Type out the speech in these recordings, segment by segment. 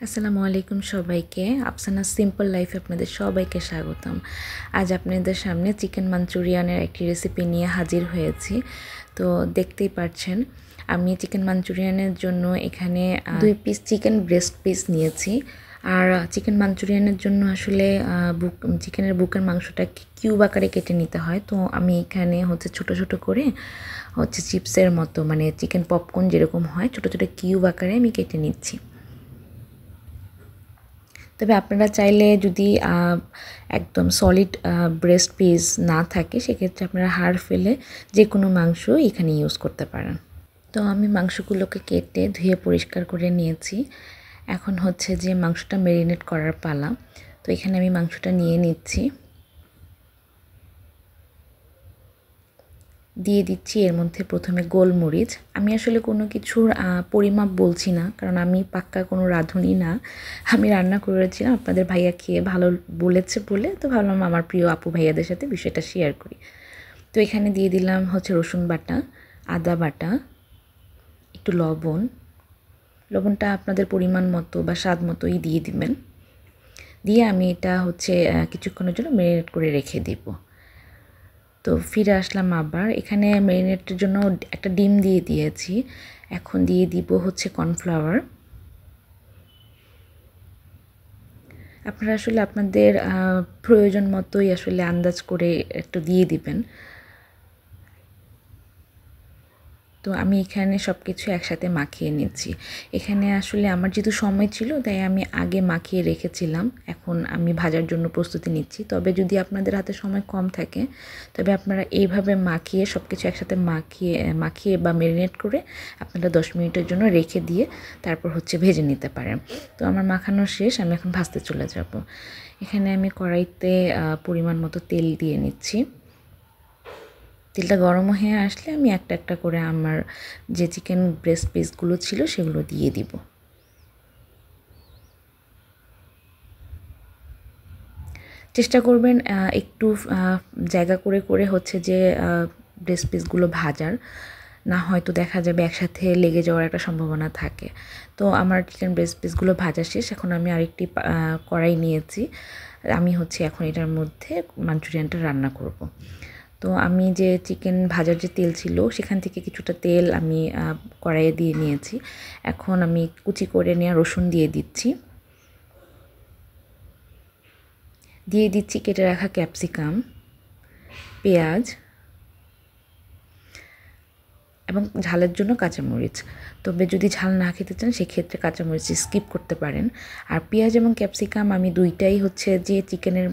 আসসালামু আলাইকুম সবাইকে। আফসানা সিম্পল লাইফে আপনাদের সবাইকে স্বাগতম। আজ আপনাদের সামনে চিকেন মাঞ্চুরিয়ানের একটি রেসিপি নিয়ে হাজির হয়েছি। তো দেখতেই পাচ্ছেন আমি চিকেন মাঞ্চুরিয়ানের জন্য এখানে 2 পিস চিকেন ব্রেস্ট পিস নিয়েছি। আর চিকেন মাঞ্চুরিয়ানের জন্য আসলে চিকেনের বুকের মাংসটা কিউব আকারে কেটে নিতে হয়। তো আমি এখানে ছোট ছোট করে চিপসের মতো, মানে চিকেন পপকর্ন যেরকম হয়, ছোট ছোট কিউব আকারে আমি কেটে নিচ্ছি। তবে আপনারা চাইলে যদি একদম সলিড ব্রেস্ট পিস না থাকে, সেক্ষেত্রে আপনারা হাড় ফেলে যে কোনো মাংস এখানে ইউজ করতে পারেন। তো আমি মাংসগুলোকে কেটে ধুয়ে পরিষ্কার করে নিয়েছি। এখন যে মাংসটা ম্যারিনেট করার পালা। তো এখানে আমি মাংসটা নিয়ে নিচ্ছি, দিয়ে দিচ্ছি এর মধ্যে প্রথমে গোলমরিচ। আমি আসলে কোনো কিছুর পরিমাপ বলছি না, কারণ আমি পাক্কা কোনো রাঁধুনি না। আমি রান্না করেছিলাম, আপনাদের ভাইয়া খেয়ে ভালো বলেছে বলে তো ভাবলাম আমার প্রিয় আপু ভাইয়াদের সাথে বিষয়টা শেয়ার করি। তো এখানে দিয়ে দিলাম রসুন বাটা, আদা বাটা, একটু লবণটা আপনাদের পরিমাণ মতো বা স্বাদ মতোই দিয়ে দিবেন। দিয়ে আমি এটা কিছুক্ষণের জন্য ম্যারিনেট করে রেখে দিব। তো ফিরে আসলাম আবার। এখানে ম্যারিনেটের জন্য একটা ডিম দিয়ে দিয়েছি। এখন দিয়ে দিব কর্নফ্লাওয়ার। আপনারা আসলে আপনাদের প্রয়োজন মতোই আন্দাজ করে একটু দিয়ে দিবেন। তো আমি এখানে সব কিছু একসাথে মাখিয়ে নিচ্ছি। এখানে আসলে আমার যেহেতু সময় ছিল, তাই আমি আগে মাখিয়ে রেখেছিলাম। এখন আমি ভাজার জন্য প্রস্তুতি নিচ্ছি। তবে যদি আপনাদের হাতে সময় কম থাকে, তবে আপনারা এইভাবে মাখিয়ে সব কিছু একসাথে মাখিয়ে বা ম্যারিনেট করে আপনারা 10 মিনিটের জন্য রেখে দিয়ে তারপর ভেজে নিতে পারেন। তো আমার মাখানো শেষ, আমি এখন ভাজতে চলে যাব। এখানে আমি কড়াইতে পরিমাণ মতো তেল দিয়ে নিচ্ছি। তেলটা গরম হয়ে আসলে আমি একটা একটা করে আমার যে চিকেন ব্রেস্ট পিসগুলো ছিল সেগুলো দিয়ে দিব। চেষ্টা করবেন একটু জায়গা করে করে ব্রেস্ট পিসগুলো ভাজার, না হয়তো দেখা যাবে একসাথে লেগে যাওয়ার একটা সম্ভাবনা থাকে। তো আমার চিকেন ব্রেস্ট পিসগুলো ভাজা শেষ। এখন আমি আরেকটি কড়াই নিয়েছি। আমি এখন এটার মধ্যে মাঞ্চুরিয়ানটা রান্না করব। তো আমি যে চিকেন ভাজার যে তেল ছিল, সেখান থেকে কিছুটা তেল আমি কড়াইয়ে দিয়ে নিয়েছি। এখন আমি কুচি করে নেওয়া রসুন দিয়ে দিচ্ছি, কেটে রাখা ক্যাপসিকাম, পেঁয়াজ এবং ঝালের জন্য কাঁচামরিচ। তবে যদি ঝাল না খেতে চান, সেক্ষেত্রে কাঁচামরিচ স্কিপ করতে পারেন। আর পেঁয়াজ এবং ক্যাপসিকাম আমি দুইটাই যে চিকেনের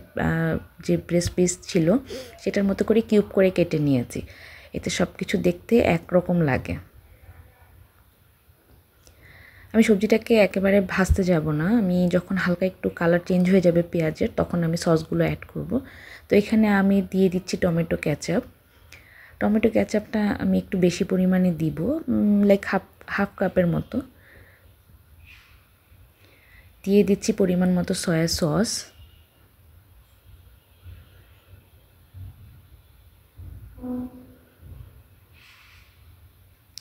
যে ব্রেস্ট পিস ছিল সেটার মতো করে কিউব করে কেটে নিয়েছি। এতে সব কিছু দেখতে একরকম লাগে। আমি সবজিটাকে একেবারে ভাজতে যাব না। আমি যখন হালকা একটু কালার চেঞ্জ হয়ে যাবে পেঁয়াজের, তখন আমি সসগুলো অ্যাড করব। তো এখানে আমি দিয়ে দিচ্ছি টমেটো ক্যাচাপ। টমেটো ক্যাচাপটা আমি একটু বেশি পরিমাণে দিব, লাইক হাফ কাপের মতো। দিয়ে দিচ্ছি পরিমাণ মতো সয়া সস,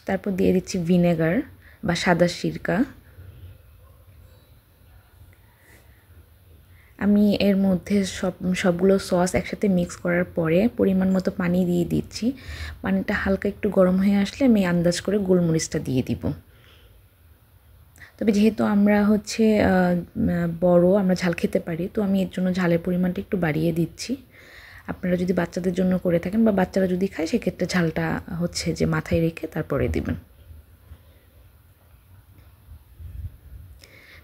তারপর দিয়ে দিচ্ছি ভিনেগার বা সাদা সিরকা। আমি এর মধ্যে সবগুলো সস একসাথে মিক্স করার পরে পরিমাণ মতো পানি দিয়ে দিচ্ছি। পানিটা হালকা একটু গরম হয়ে আসলে আমি আন্দাজ করে গোলমরিচটা দিয়ে দিব। তবে যেহেতু আমরা আমরা ঝাল খেতে পারি, তো আমি এর জন্য ঝালের পরিমাণটা একটু বাড়িয়ে দিচ্ছি। আপনারা যদি বাচ্চাদের জন্য করে থাকেন বা বাচ্চারা যদি খায়, সেক্ষেত্রে ঝালটা যে মাথায় রেখে তারপরে দিবেন।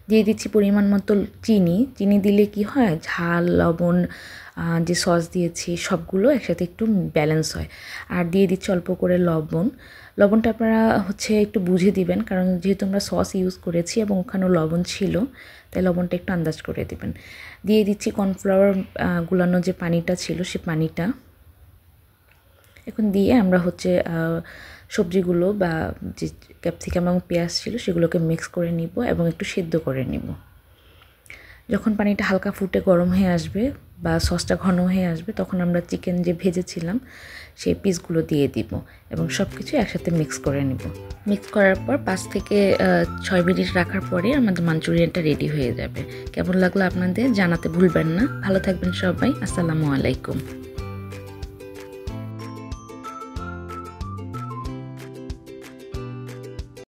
দিয়ে দিচ্ছি পরিমাণ মতো চিনি দিলে কি হয়, ঝাল লবণ যে সস দিয়েছি সবগুলো একসাথে একটু ব্যালেন্স হয়। আর দিয়ে দিচ্ছি অল্প করে লবণটা আপনারা একটু বুঝে দিবেন, কারণ যেহেতু আমরা সস ইউজ করেছি এবং ওখানেও লবণ ছিল, তাই লবণটা একটু আন্দাজ করে দেবেন। দিয়ে দিচ্ছি কর্নফ্লাওয়ার গুলানো যে পানিটা ছিল, সে পানিটা এখন দিয়ে আমরা সবজিগুলো বা যে ক্যাপসিকাম এবং পেঁয়াজ ছিল সেগুলোকে মিক্স করে নিব এবং একটু সিদ্ধ করে নিব। যখন পানিটা হালকা ফুটে গরম হয়ে আসবে বা সসটা ঘন হয়ে আসবে তখন আমরা চিকেন যে ভেজেছিলাম সেই পিসগুলো দিয়ে দিব এবং সব কিছু একসাথে মিক্স করে নিব। মিক্স করার পর 5 থেকে 6 মিনিট রাখার পরে আমাদের মাঞ্চুরিয়ানটা রেডি হয়ে যাবে। কেমন লাগলো আপনাদের জানাতে ভুলবেন না। ভালো থাকবেন সবাই। আসসালামু আলাইকুম।